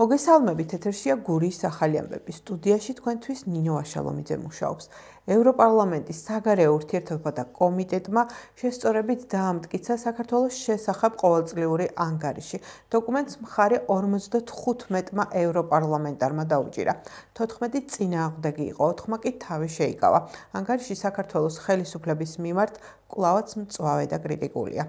მოგესალმებით, ეთერშია გურიის ახალი ამბები. სტუდიაში თქვენთვის ნინო აშალომიძე მუშაობს. ევროპარლამენტის საგარეო ურთიერთობათა კომიტეტმა შესწორებით დაამტკიცა საქართველოს შესახებ ყოველწლიური ანგარიში. დოკუმენტს მხარე 55-მა ევროპარლამენტარმა დაუჭირა. 14 წინააღმდეგი იყო, 4-მა კი თავი შეიკავა. ანგარიში საქართველოს ხელისუფლების მიმართ კვლავაც მწვავე და კრიტიკულია.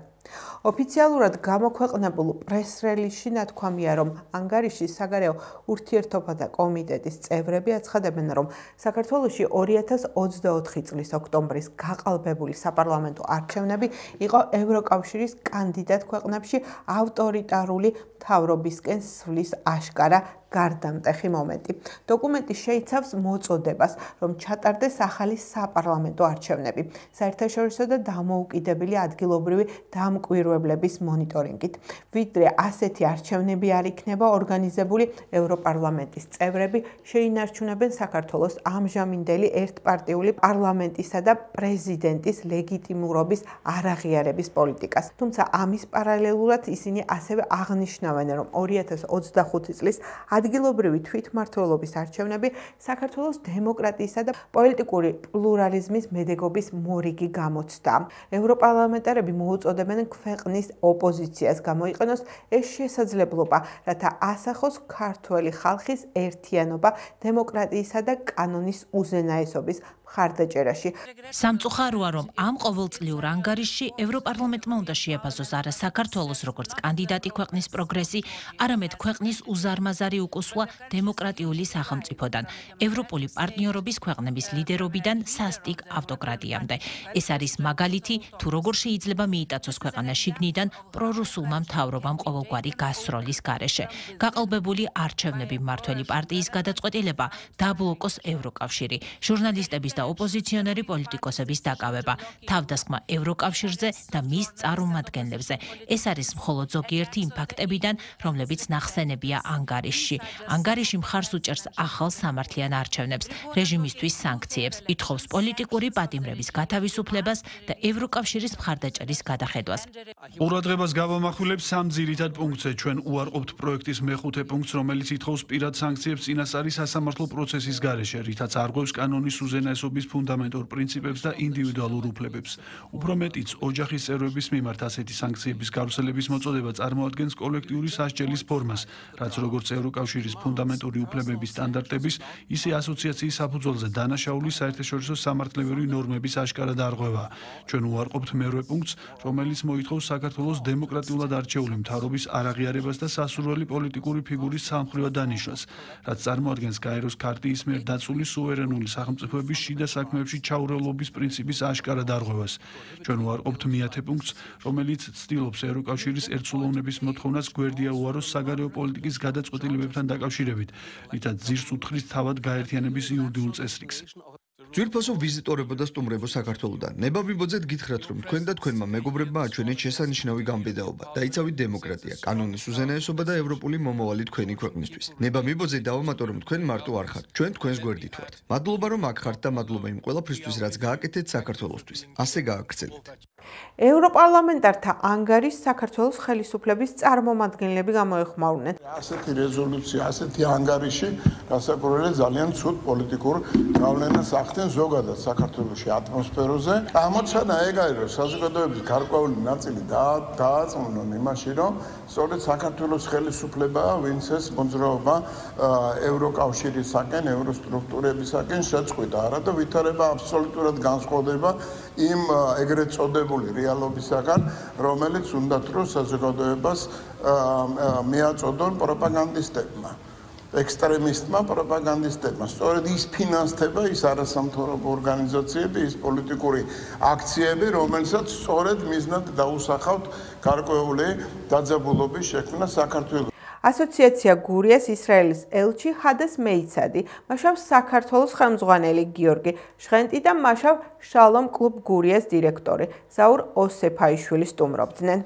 ოფიციალურად გამოქვეყნებულ პრეს-რელიზში ნათქვამია, რომ ანგარიშის საგარეო ურთიერთობათა კომიტეტის წევრები აცხადებენ, რომ საქართველოში 2024 წლის ოქტომბრის გაყალბებული საპარლამენტო არჩევნები იყო ევროკავშირის კანდიდატ ქვეყნებში ავტორიტარული მთავრობისკენ სვლის აშკარა გარდამტეხი მომენტი. დოკუმენტი შეიცავს მოწოდებას, რომ ჩატარდეს ახალი საპარლამენტო არჩევნები, საერთაშორისო და დამოუკიდებელი ადგილობრივი დამკვირვებლების მონიტორინგით. ვიდრე ასეთი არჩევნები არ იქნება ორგანიზებული, ევროპარლამენტის წევრები შეინარჩუნებენ საქართველოს ამჟამინდელი ერთპარტიული პარლამენტისა და პრეზიდენტის ლეგიტიმურობის არაღიარების პოლიტიკას. თუმცა ამის პარალელურად ისინი ასევე აღნიშნავენ, რომ 2025 წლის ადგილობრივი თვითმმართველობის არჩევნები საქართველოს დემოკრატიისა და პოლიტიკური პლურალიზმის მედეგობის მორიგი გამოცდა. ევროპარლამენტარები მოუწოდებენ ქვეყნის ოპოზიციას გამოიყენოს ეს შესაძლებლობა, რათა ასახოს ქართველი ხალხის ერთიანობა დემოკრატიისა და კანონის უზენაესობის მხარდაჭერაში. სამწუხაროა, რომ ამ ყოველწლიურ ანგარიშში ევროპარლამენტმა უნდა შეაფასოს არა საქართველოს როგორც კანდიდატი ქვეყნის პროგრესი, არამედ ქვეყნის უზარმაზარი უკუსვლა დემოკრატიული სახელმწიფოდან, ევროპული პარტნიორობის ქვეყნების ლიდერობიდან სასტიკ ავტოკრატიამდე. ეს არის მაგალითი, თუ როგორ შეიძლება მიიტაცოს ქვეყანა შიგნიდან პრორუსულმა მთავრობამ ყოველგვარი გასროლის გარეშე. გაყალბებული არჩევნები მმართველი პარტიის გადაწყვეტილება, დაბლოკოს ევროკავშირი, ჟურნალისტების და ოპოზიციონერი პოლიტიკოსების დაკავება, თავდასხმა ევროკავშირზე და მის წარმომადგენლებზე. ეს არის მხოლოდ ზოგიერთი იმ ფაქტებიდან, რომლებიც ნახსენებია ანგარიშში. ანგარიში მხარს უჭერს ახალ სამართლიან არჩევნებს, რეჟიმისთვის სანქციებს, ითხოვს პოლიტიკური პატიმრების გათავისუფლებას და ევროკავშირის მხარდაჭერის გადახედვას. ყურადღებას გავამახვილებ სამ ძირითად პუნქტზე. ჩვენ უარყოფთ პროექტის მეხუთე პუნქტს, რომელიც ითხოვს პირად სანქციებს წინასწარი სასამართლო პროცესის გარეშე, რითაც არღვევს კანონის უზენაესობის ფუნდამენტურ პრინციპებს და ინდივიდუალურ უფლებებს. უფრო მეტიც, ოჯახის წევრების მიმართ ასეთი სანქციების გავრცელების მოწოდება წარმოადგენს კოლექტიური სასჯელის ფორმას, რაც როგორც ევროკავშირის ფუნდამენტური უფლებების სტანდარტების, ისე ასოციაციის საფუძველზე დანაშაული საერთაშორისო სამართლებრივი ნორმების აშკარა დარღვევა. ჩვენ უარყოფთ მერვე პუნქტს, რომელიც მოითხოვს საქართველოს დემოკრატიულად არჩეული მთავრობის არაღიარებას და სასურველი პოლიტიკური ფიგურის სამხრივად დანიშვნას, რაც წარმოადგენს გაეროს ქარტიის მიერ დაცული სუვერენული სახელმწიფოების შიდა საქმეებში ჩაურევლობის პრინციპის აშკარა დარღვევას. ჩვენ უარყოფთ მეათე პუნქტს, რომელიც ცდილობს ევროკავშირის ერთსულოვნების მოთხოვნას გვერდია უაროს საგარეო პოლიტიკის გადაწყვეტილებებთან დაკავშირებით, რითაც ძირს უთხრის თავად გაერთიანების იურიდიულ წესრიგს. ძვირფასო ვიზიტორებო და სტუმრებო საქართველოდან. ნება მიბოძეთ გითხრათ, რომ თქვენ და თქვენმა მეგობრებმა აჩვენეთ შესანიშნავი გამბედაობა, დაიცავით დემოკრატია, კანონის უზენაესობა და ევროპული მომავალი თქვენი ქვეყნისთვის. ნება მიბოძეთ დავამატო, რომ თქვენ მარტო არ ხართ, ჩვენ თქვენს გვერდით ვართ. მადლობა, რომ აქ ხართ და მადლობა იმ ყველაფრისთვის, რაც გააკეთეთ საქართველოსთვის. ასე გააგრძელეთ. ევროპარლამენტართა ანგარიშს საქართველოს ხელისუფლების წარმომადგენლები გამოეხმაურნენ. ასეთი რეზოლუცია, ასეთი ანგარიში გასაკურველი ძალიან ცუდ პოლიტიკურ გავლენას ახდენს ზოგადად საქართველოში ატმოსფეროზე. ამოცანა ეგ არის, რომ საზოგადოების გარკვეული ნაწილი დააწმუნონ იმაში, რომ სწორედ საქართველოს ხელისუფლებაა, ვინც ეს მოძრაობა ევროკავშირისაკენ, ევროსტრუქტურებისაკენ შეწყვიტა, არა და ვითარება აბსოლუტურად განსხვავდება იმ ეგრეთ წოდებული რეალობისაგან, რომელიც უნდათ რომ საზოგადოებას მიაწოდონ პროპაგანდისტებმა, ექსტრემისტმა პროპაგანდისტებმა. სწორედ ის ფინანსდება, ის არასამთავრობო ორგანიზაციები, ის პოლიტიკური აქციები, რომელსაც სწორედ მიზნად დაუსახავთ გარკვეული დაძაბულობის შექმნა საქართველოს. ასოციაცია გურიას ისრაელის ელჩი ჰადას მეიცადი, მაშავ საქართველოს ხელმძღვანელი გიორგი შხენტი და მაშავ შალომ კლუბ გურიას დირექტორი ზაურ ოსეფაიშვილი სტუმრობდნენ.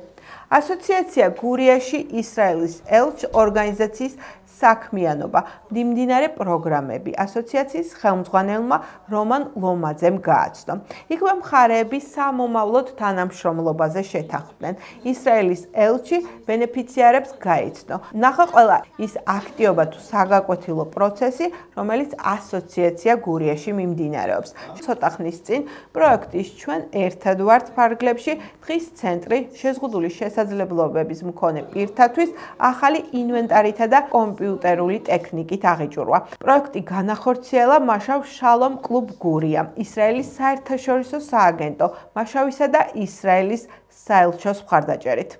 ასოციაცია გურიაში ისრაელის ელჩ ორგანიზაციის საქმიანობა, მიმდინარე პროგრამები ასოციაციის ხელმძღვანელმა რომან ლომაძემ გააცნო. იქვე მხარეები სამომავლოდ თანამშრომლობაზე შეთანხმდნენ. ისრაელის ელჩი ბენეფიციარებს გაიცნო. ნახა ყველა ის აქტიობა თუ საგაკვეთილო პროცესი, რომელიც ასოციაცია გურიაში მიმდინარეობს. ცოტა ხნის წინ პროექტის ჩვენ ერთად ვართ ფარგლებში დღის ცენტრი შეზღუდული შესაძლებლობების მქონე პირთათვის ახალი ინვენტარითა და კომპიუტერული ტექნიკით აღიჭურვა. პროექტი განახორციელა მაშავ შალომ კლუბ გურია, ისრაელის საერთაშორისო სააგენტო, მაშავისა და ისრაელის საელჩოს მხარდაჭერით.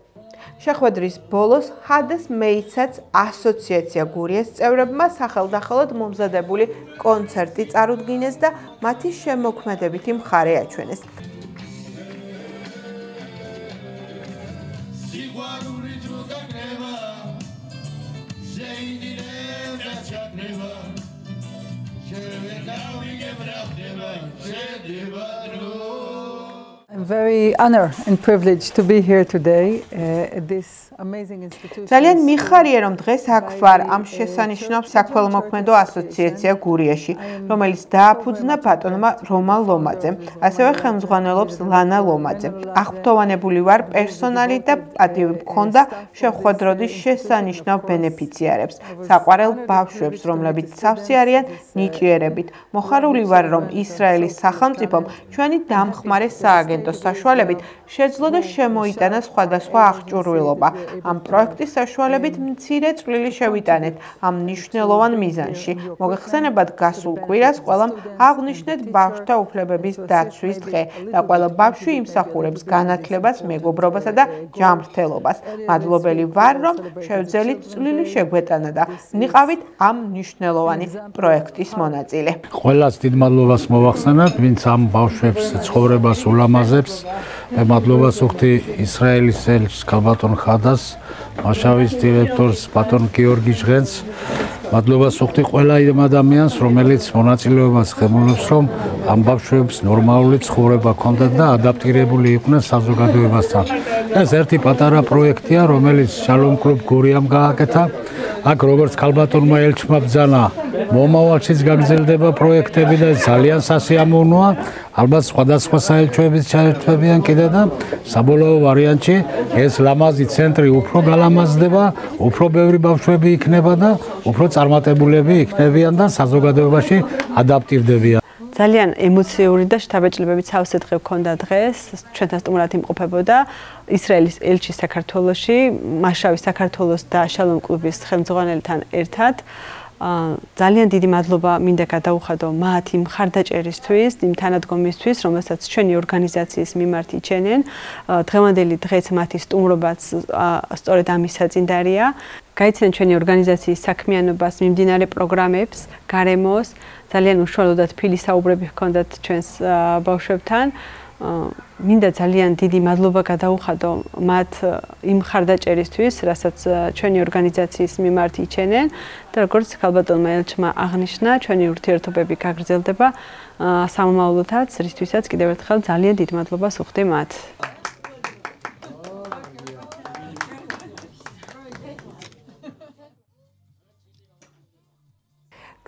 შეხვედრის ბოლოს ჰადას მეიცაც ასოციაცია გურიას წევრებმა სახელდახელოდ მომზადებული კონცერტი წარუდგინეს და მათი შემოქმედებითი მხარე აჩვენეს. I'm very honored and privileged to be here today at this amazing institution. ძალიან მიხარია რომ დღეს აქ ვარ ამ შესანიშნავ საქველმოქმედო ასოციაცია გურიაში, რომელიც დააფუძნა ბატონმა რომან ლომაძემ, ასევე ხელმძღვანელობს ლანა ლომაძე. აღფრთოვანებული ვარ პერსონალით და პატივი მქონდა შევხვედროდი შესანიშნავ ბენეფიციარებს, საყვარელ ბავშვებს, რომლებიც სავსე არიან ნიჭიერებით. მოხარული ვარ რომ ისრაელის სახელმწიფომ ჩვენი დამხმარე სააგენტო საშუალებით შეძლო და შემოიტანა სხვადასხვა აღჭურვილობა. ამ პროექტის საშუალებით მცირე წვლილი შევიტანეთ ამ მნიშვნელოვან მიზანში. მოგეხსენებათ გასულ კვირას ყველამ აღნიშნეთ ბავშვთა უფლებების დაცვის დღე და ყველა ბავშვი იმსახურებს განათლებას, მეგობრობასა და ჯანმრთელობას. მადლობელი ვარ, რომ შევძელით წვლილი შეგვეტანა და ნიყავით ამ მნიშვნელოვანი პროექტის მონაწილე. ყველას დიდ მადლობას მოვახსენებ, ვინც ამ ბავშვებს ცხოვრებას ულამაზებს. მე მადლობას ვუხდი ისრაელის ელჩს ბატონ ხადას, მაშავის დირექტორს ბატონ გიორგი ჟღენს. მადლობას ვუხდი ყველა იმ ადამიანს, რომელიც მონაწილეობას ხმულობს, რომ ამ ბავშვებს ნორმალური ცხოვრება ჰქონდათ და ადაპტირებული იყვნენ საზოგადოებასთან. ეს ერთი პატარა პროექტია, რომელიც შალომ კლუბ გურიამ გააკეთა. აქ როგორც ქალბატონმა ელჩმა ბრძანა, მომავალშიც გაგრძელდება პროექტები და ძალიან სასიამოვნოა. ალბათ სხვადასხვა საელჩოებიც ჩაერთვებიან კიდე და საბოლოო ვარიანტში ეს ლამაზი ცენტრი უფრო გალამაზდება, უფრო ბევრი ბავშვები იქნება და უფრო წარმატებულები იქნებიან და საზოგადოებაში ადაპტირდებიან. ძალიან ემოციური და შთაბეჭდილებებით სავსე დღე გქონდა დღეს. ჩვენთან სტუმრად იმყოფებოდა ისრაელის ელჩი საქართველოში, მაშავის საქართველოს და შალომ კლუბის ხელმძღვანელთან ერთად. ძალიან დიდი მადლობა მინდა გადაუხადო მათ იმ მხარდაჭერისთვის, იმ თანადგომისთვის, რომელსაც ჩვენი ორგანიზაციის მიმართ იჩენენ. დღევანდელი დღეც მათი სტუმრობაც სწორედ ამის საწინდარია. გაიცნენ ჩვენი ორგანიზაციის საქმიანობას, მიმდინარე პროგრამებს, გარემოს, ძალიან უშუალოდ ფილისაუბრები ჰქონდათ ჩვენს ბავშვებთან. მინდა ძალიან დიდი მადლობა გადაუხადო მათ იმ მხარდაჭერისთვის, რასაც ჩვენი ორგანიზაციის მიმართ იჩენენ და როგორც ქალბატონმა ელჩმა აღნიშნა, ჩვენი ურთიერთობები გაგრძელდება სამომავლოდაც, რისთვისაც კიდევ ერთხელ ძალიან დიდ მადლობას ვუხდი მათ.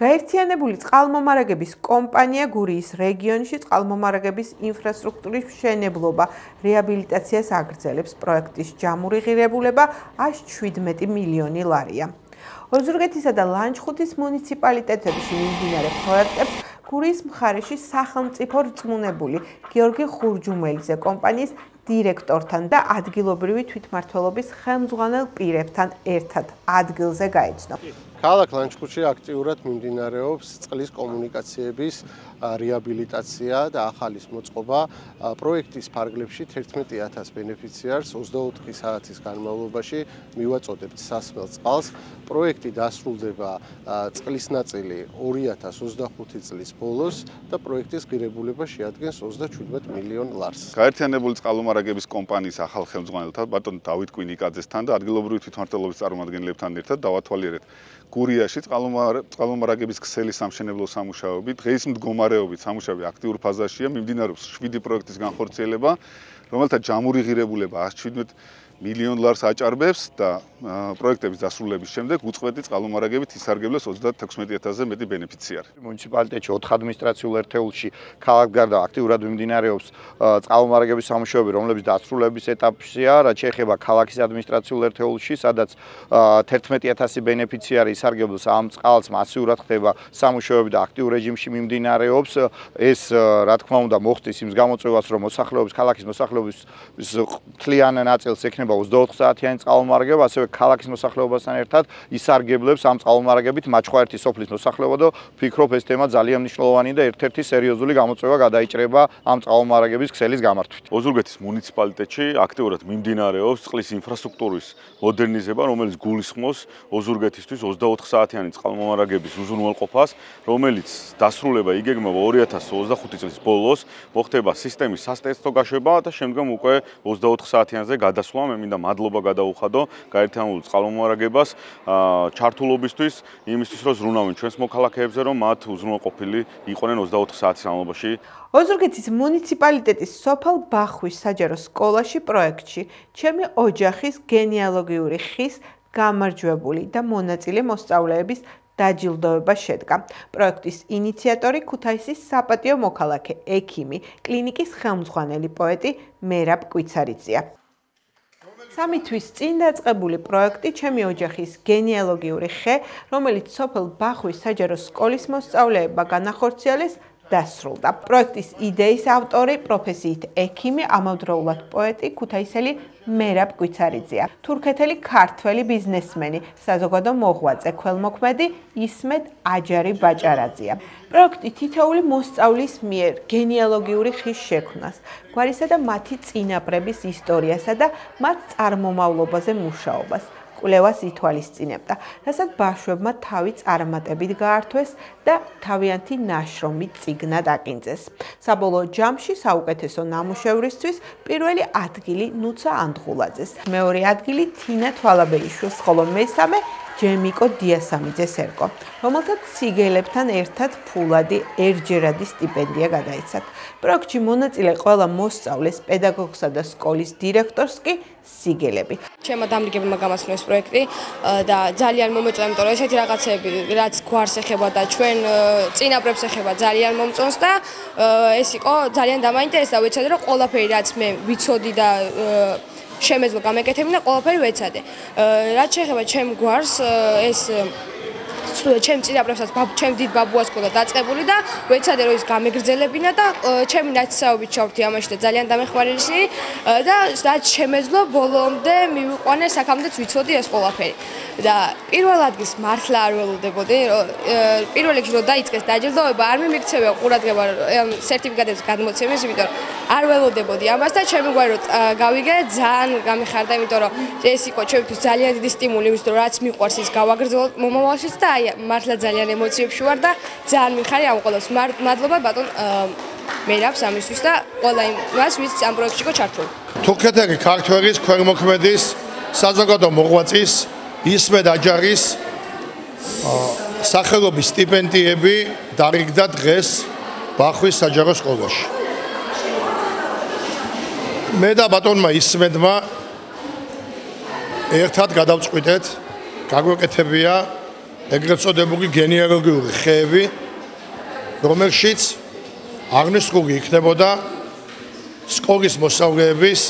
გაერთიანებული წყალმომარაგების კომპანია გურიის რეგიონში წყალმომარაგების ინფრასტრუქტურის მშენებლობა, რეაბილიტაციას აგრძელებს. პროექტის ჯამური ღირებულება 117 მილიონი ლარია. ოზურგეთისა და ლანჩხუთის მუნიციპალიტეტებში მიმდინარე პროექტებს გურიის მხარეში სახელმწიფო რწმუნებული გიორგი ხურჯუმელიძე კომპანიის დირექტორთან და ადგილობრივი თვითმმართველობის ხელმძღვანელ პირებთან ერთად ადგილზე გაიცნო. ქალაქ ლანჩხუთში აქტიურად მიმდინარეობს წყლის კომუნიკაციების რეაბილიტაცია და ახალის მოწყობა. პროექტის ფარგლებში 11,000 ბენეფიციარს 24 საათის განმავლობაში მივაწოდებთ სასმელ წყალს. პროექტი დასრულდება წყლის ნაწილი 2025 წლის ბოლოს და პროექტის ღირებულება შეადგენს 37 მილიონ ლარს. გაერთიანებული წყალმომარაგების კომპანიის ახალ ხელმძღვანელთან ბატონ დავით კვინიკაძესთან და ადგილობრივი თვითმმართველობის წარმომადგენლებთან ერთად დავათვალიერეთ გურიაში წყალმომარაგების ქსელის სამშენებლო სამუშაოები. დღეის მდგომარეობით სამუშაოები აქტიურ ფაზაშია, მიმდინარეობს 7 პროექტის განხორციელება, რომელთა ჯამური ღირებულება 117 მილიონ ლარს აჭარბებს და პროექტების დასრულების შემდეგ უწყვეტი წყალმომარაგებით ისარგებლეს 36000-ზე მეტი ბენეფიციარი. მუნიციპალიტეტში 4 ადმინისტრაციულ ერთეულში ქალაქ გარდა აქტიურად მიმდინარეობს წყალმომარაგების სამუშაოები, რომლებიც დასრულების ეტაპშია, რაც შეეხება ქალაქის ადმინისტრაციულ ერთეულში, სადაც 11000 ბენეფიციარი ისარგებლოს ამ წყალს, მასიურად ხდება სამუშაოები და აქტიურ რეჟიმში მიმდინარეობს. ეს რა თქმა უნდა მოხდის იმის გამოწვევას, რომ ქალაქის მოსახლეობის მთლიან ნაწილს ექნება 24 საათიანი წყალმომარაგება, ასევე ქალაქის მოსახლეობასთან ერთად ისარგებლებს ამ წყალმომარაგებით მაჩხვაერთი სოფლის მოსახლეობა და ვფიქრობ ეს თემა ძალიან მნიშვნელოვანია და ერთ-ერთი სერიოზული გამოწვევა გადაიჭრება ამ წყალმომარაგების ქსელის გამართვით. ოზურგეთის მუნიციპალიტეტში აქტიურად მიმდინარეობს წყლის ინფრასტრუქტურის მოდერნიზება, რომელიც გულისხმობს ოზურგეთისთვის 24 საათიანი წყალმომარაგების უზრუნველყოფას, რომელიც დასრულება იგეგმება 2025 წლის ბოლოს, მოხდება სისტემის სასტესტო გაშვება და შემდგომ უკვე 24 საათიანზე გადასვლა. მე მინდა მადლობა გადაუხადო გაერთიანებულ წყალმომარაგებას ჩართულობისთვის, იმისთვის რომ ზრუნავენ ჩვენს მოქალაქეებზე, რომ მათ უზრუნველყოფილი იყვნენ 24 საათის განმავლობაში. ოზურგეთის მუნიციპალიტეტის სოფელ ბახვის საჯარო სკოლაში პროექტში ჩემი ოჯახის გენეალოგიური ხის გამარჯვებული და მონაწილე მოსწავლეების დაჯილდოება შედგა. პროექტის ინიციატორი ქუთაისის საპატიო მოქალაქე, ექიმი, კლინიკის ხელმძღვანელი პოეტი მერაბ კვიცარიძეა. 3 თვის წინ დაწყებული პროექტი ჩემი ოჯახის გენეალოგიური ხე, რომელიც სოფელ ბახვის საჯარო სკოლის მოსწავლეებმა განახორციელეს, დასრულდა. პროექტის იდეის ავტორი, პროფესიით ექიმი, ამავდროულად პოეტი, ქუთაისელი მერაბ კვიცარიძეა. თურქეთელი ქართველი ბიზნესმენი, საზოგადო მოღვაწე, ქველმოქმედი ისმეთ აჯარი ბაჭარაძეა. პროექტი თითოეული მოსწავლის მიერ გენეალოგიური ხის შექმნას, გვარისა და მათი წინაპრების ისტორიასა და მათ წარმომავლობაზე მუშაობას კვლევას ითვალისწინებდა, რასაც ბავშვებმა თავი წარმატებით გაართვეს და თავიანთი ნაშრომი წიგნად აკინძეს. საბოლოო ჯამში საუკეთესო ნამუშევრისთვის პირველი ადგილი ნუცა ანდღულაძეს, მეორე ადგილი თინა თვალაბეიშვილს, ხოლო მესამე ჯემიკო დიასამიძეს ერგო, რომელთაც სიგელებთან ერთად ფულადი ერთჯერადი სტიპენდია გადაიცათ. პროექტში მონაწილე ყველა მოსწავლეს, პედაგოგსა და სკოლის დირექტორს კი სიგელები. ჩემმა დამრიგებელმა გამასწრეს პროექტი და ძალიან მომეწონა, იმიტომ რომ ესეთი რაღაცები, რაც გვარს ეხება და ჩვენ წინაპრებს ეხება, ძალიან მომწონს და ეს იყო ძალიან დამაინტერესდა, ვეცადე რომ ყველაფერი რაც მე ვიცოდი და შემეძლო გამეკეთებინა და ყველაფერი ვეცადე. რაც შეეხება ჩემ გვარს, ეს ჩემ წინაპრებსაც ჩემ დიდ ბაბუას ყოდა დაწყებული და ვეცადე რომ ის გამეგრძელებინა და ჩემი ნაცისაობით ჩავთი ამაში და ძალიან დამეხმარებისი და რაც შემეძლო ბოლომდე მივიყვანე საქამდეც ვიცოდი ეს ყველაფერი. და პირველ ადგილს მართლა არ ველოდებოდი, პირველ რიგში რომ დაიწყეს დაჯილდოება, არ მიმიქცევია ყურადღება სერტიფიკატების გადმოცემის, იმიტომ რომ არ ველოდებოდი ამას და ჩემი გვარი რომ გავიგე, ძალიან გამიხარდა, იმიტომ რომ ეს იყო ჩემთვის ძალიან დიდი სტიმული, იმის რომ რაც მიყვარს ის გავაგრძელო მომავალშიც და აი მართლა ძალიან ემოციებში ვარ და ძალიან მიხარი ამ ყველას. მადლობა ბატონ მერაბს ამისთვის და ყველა იმას, ვინც ამ პროექტში იყო ჩართული. თურქეთელი ქართველის ქველმოქმედის საზოგადო მოღვაწის ისმეთ აჯარის სახელობის სტიპენდიები დარიგდა დღეს ბახვის საჯარო სკოლაში. მე და ბატონმა ისმეთმა ერთად გადავწყვიტეთ, გაგვეკეთებია ეგრეთ წოდებული გენეალოგიური ხეები, რომელშიც აღნიშნული იქნებოდა სკოლის მოსწავლეების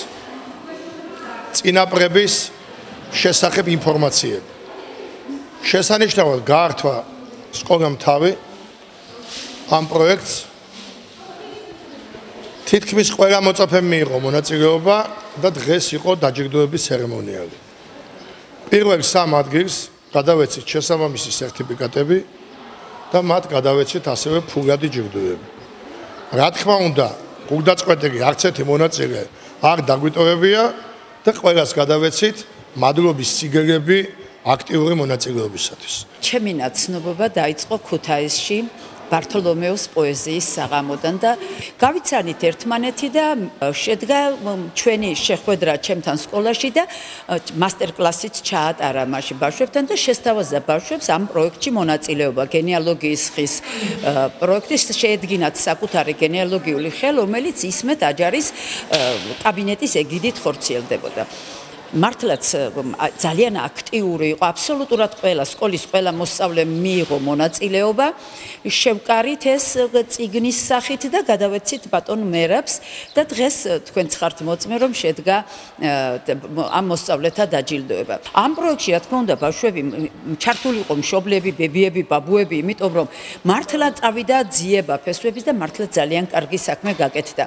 წინაპრების შესახებ ინფორმაციები. შესანიშნავად გაართვა სკოლამ თავი ამ პროექტს. თითქმის ყველა მოწაფემ მიიღო მონაწილეობა და დღეს იყო დაჯილდოების ცერემონიალი. პირველ 3 ადგილს გადავეცით შესაბამისი სერტიფიკატები და მათ გადავეცით ასევე ფულადი ჯილდოები. რა თქმა უნდა, გულდაწყვეტილი არც ერთი მონაწილე არ დაგვიტოვებია და ყველას გადავეცით მადლობის სიგელები აქტიური მონაწილეობისათვის. ჩემი ნაცნობობა დაიწყო ქუთაისში ბართოლომეოს პოეზიის საღამოდან და გავიცანით ერთმანეთი და შედგა ჩვენი შეხვედრა ჩემთან სკოლაში და მასტერკლასიც ჩაატარა მაშინ ბავშვებთან და შესთავაზა ბავშვებს ამ პროექტში მონაწილეობა გენეალოგიის ხის პროექტის შეედგინათ საკუთარი გენეალოგიური ხე, რომელიც ისმეთ აჯარის კაბინეტის ეგიდით ხორციელდებოდა. მართლაც ძალიან აქტიური იყო, აბსოლუტურად ყველა სკოლის ყველა მოსწავლე მიიღო მონაწილეობა. შევკარით ეს წიგნის სახით და გადავეცით ბატონ მერაბს და დღეს თქვენც ხართ მოწმე რომ შედგა ამ მოსწავლეთა დაჯილდოება. ამ პროექტში რა თქმა უნდა ბავშვები ჩართული იყო მშობლები, ბებიები, ბაბუები, იმიტომ რომ მართლა წავიდა ძიება ფესვების და მართლა ძალიან კარგი საქმე გაკეთდა.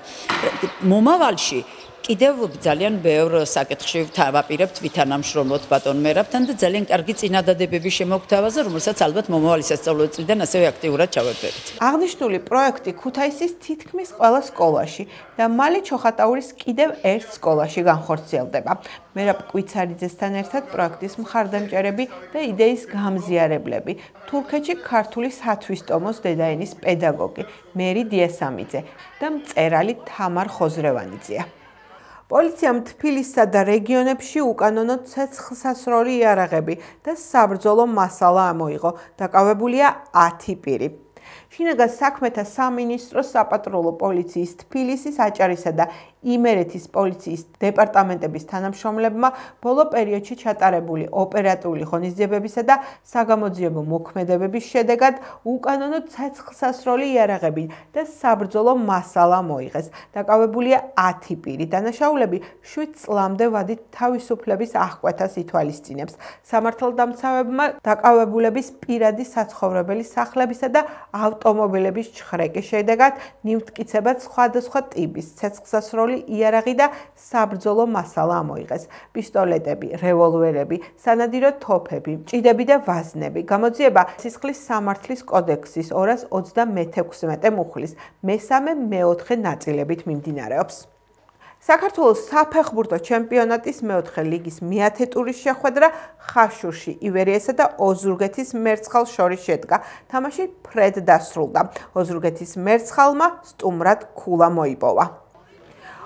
მომავალში კიდევ ძალიან ბევრ საკითხში ვთავაპირებთ ვითანამშრომლოთ ბატონ მერაბთან და ძალიან კარგი წინადადებები შემოგთავაზა, რომელსაც ალბათ მომავალი სასწავლო წლიდან ასევე აქტიურად ჩავებერეთ. აღნიშნული პროექტი ქუთაისის თითქმის ყველა სკოლაში და მალე ჩოხატაურის კიდევ ერთ სკოლაში განხორციელდება. მერაბ კვიცარიძესთან ერთად პროექტის მხარდამჭერები და იდეის გამზიარებლები თურქეთში ქართული სათვისტომოს დედაენის პედაგოგი მერი დიასამიძე და მწერალი თამარ ხოზრევანიძეა. პოლიციამ თბილისსა და რეგიონებში უკანონო ცეცხლსასროლი იარაღები და საბრძოლო მასალა ამოიღო. დაკავებულია 10 პირი. შინაგან საქმეთა სამინისტროს საპატრულო პოლიციის თბილისის, აჭარისა და იმერეთის პოლიციის დეპარტამენტების თანამშრომლებმა ბოლო პერიოდში ჩატარებული ოპერატიული ღონისძიებებისა და საგამოძიებო მოქმედებების შედეგად უკანონო ცეცხლსასროლი იარაღები და საბრძოლო მასალა მოიღეს. დაკავებულია 10 პირი. დანაშაულები 7 წლამდე ვადით თავისუფლების აღკვეთას ითვალისწინებს. სამართალდამცავებმა დაკავებულების პირადი საცხოვრებელი სახლებისა და ავტომობილების ჩხრეკის შედეგად ნივთკიცებად სხვადასხვა ტიპის ცეცხლსასროლი იარაღი და საბრძოლო მასალა ამოიღეს. პისტოლეტები, რევოლვერები, სანადირო თოფები, მჭიდები და ვაზნები. გამოძიება სისხლის სამართლის კოდექსის 226 მუხლის მე-4 ნაწილებით მიმდინარეობს. საქართველოს საფეხბურთო ჩემპიონატის მეოთხე ლიგის მე-10 ტურის შეხვედრა ხაშურში ივერიესა და ოზურგეთის მერცხალს შორის შედგა. თამაში ფრედ დასრულდა. ოზურგეთის მერცხალმა სტუმრად ქულა მოიპოვა.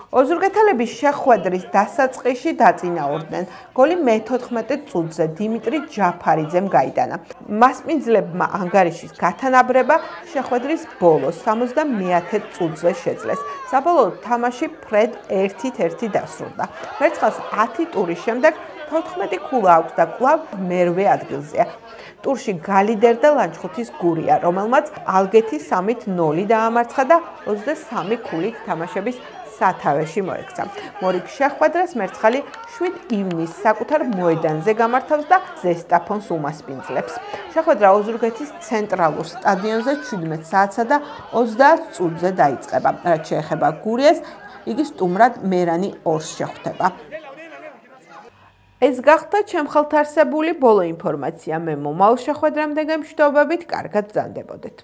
ოზურგეთელების შეხვედრის დასაწყისში დაწინაურდნენ. გოლი მე-14 წუთზე დიმიტრი ჯაფარიძემ გაიტანა. მასპინძლებმა ანგარიშის გათანაბრება შეხვედრის ბოლოს 70 წუთზე შეძლეს. საბოლოოდ თამაში ფრედ 1-1 დასრულდა. მერცხალს 10 ტურის შემდეგ 14 ქულა აქვს და კვლავ მერვე ადგილზეა. ტურში გალიდერდა ლანჩხუთის გურია, რომელმაც ალგეთი 3-0 დაამარცხა და 23 ქულით თამაშების სათავეში მოექცა. მორიგ შეხვედრას მერცხალი 7 ივნისს საკუთარ მოედანზე გამართავს და ზესტაფონს უმასპინძლებს. შეხვედრა ოზურგეთის ცენტრალურ სტადიონზე 17 საათსა და 30 წუთზე დაიწყება. რაც შეეხება გურიას, იგი სტუმრად მერანი 2-ს შეხვდება. ეს გახდა ჩემხალთ არსებული ბოლო ინფორმაცია. მე მომავალ შეხვედრამდე გემშვიდობებით, კარგად ბრძანდებოდეთ.